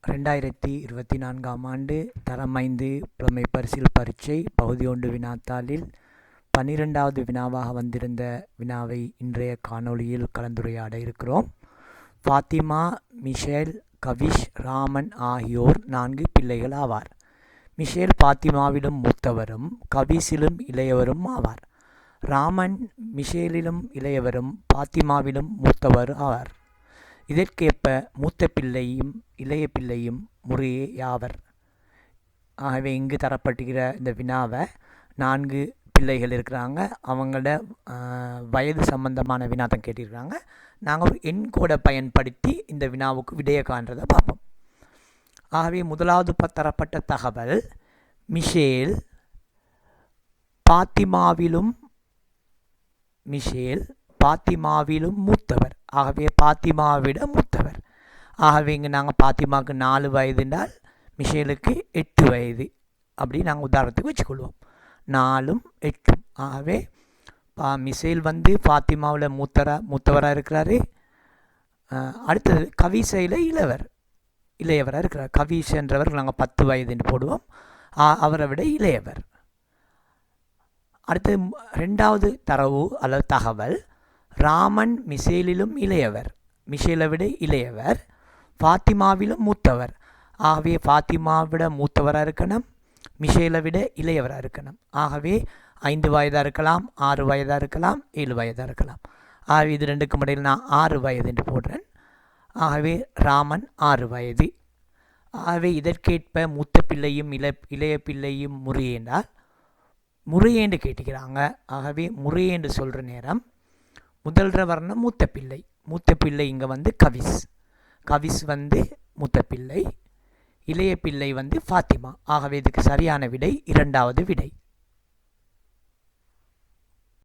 2024ஆம் ஆண்டு தரம் 5 புலமை பரிசில் பரீட்சை பகுதி 1 வினாத்தாளில் 12வது வினாவாக வந்திருந்த வினாவை இன்றைய காணொளியில் கலந்துரையாட இருக்கிறோம். ஃபாத்திமா, மிஷேல், கவிஷ், ராமன் ஆகியோர் 4 பிள்ளைகள் ஆவார். மிஷேல் ஃபாத்திமாவிலும் மூத்தவரும் கவிஷிலும் இளையவரும் ஆவார். ராமன் மிஷேலிலும் இளையவரும் ஃபாத்திமாவிலும் மூத்தவர் ஆவார். இதற்கேற்ப மூத்த பிள்ளையும் இளைய பிள்ளையும் முறையே யாவர். ஆகவே இங்கு தரப்பட்டுகிற இந்த வினாவை 4 பிள்ளைகள் இருக்கிறாங்க. அவங்களோட வயது சம்பந்தமான வினாதான் கேட்டிருக்கிறாங்க. நாங்கள் ஒரு எண்கோடை பயன்படுத்தி இந்த வினாவுக்கு விடையை காண்றதை பார்ப்போம். ஆகவே முதலாவது தரப்பட்ட தகவல், மிஷேல் பாத்திமாவிலும் மூத்தவர். ஆகவே பாத்திமாவிட மூத்தவர். ஆகவே இங்கே நாங்கள் பாத்திமாவுக்கு 4 வயது என்றால் மிஷேலுக்கு 8 வயது அப்படி நாங்கள் உதாரணத்துக்கு வச்சுக்கொள்வோம். 4ம் 8ம். ஆகவே மிஷேல் பாத்திமாவில் மூத்தவராக இருக்கிறாரு. அடுத்தது கவிஷையில் இளையவராக இருக்கிறார். கவிஷ் என்றவர் நாங்கள் 10 வயதுன்னு போடுவோம். அவரை விட இளையவர். அடுத்தது 2வது தரவு அல்லது தகவல், ராமன் மிஷேலிலும் இளையவர். மிஷேலை விட இளையவர். ஃபாத்திமாவிலும் மூத்தவர். ஆகவே ஃபாத்திமாவிட மூத்தவராக இருக்கணும், மிஷேலை விட இளையவராக இருக்கணும். ஆகவே 5 வயதாக இருக்கலாம், 6 வயதாக இருக்கலாம், 7 வயதாக இருக்கலாம். ஆகவே இது 2க்கும் இடையில் நான் 6 வயது என்று போடுறேன். ஆகவே ராமன் 6 வயது. ஆகவே இதற்கேற்ப மூத்த பிள்ளையும் இளைய பிள்ளையும் முறையேண்டால் முறையேண்டு கேட்டுக்கிறாங்க. ஆகவே முறையேண்டு சொல்கிற நேரம் முதல்ற வர்ணம் மூத்த பிள்ளை இங்கே கவிஷ் மூத்த பிள்ளை, இளைய பிள்ளை ஃபாத்திமா. ஆகவே இதுக்கு சரியான விடை 2வது விடை.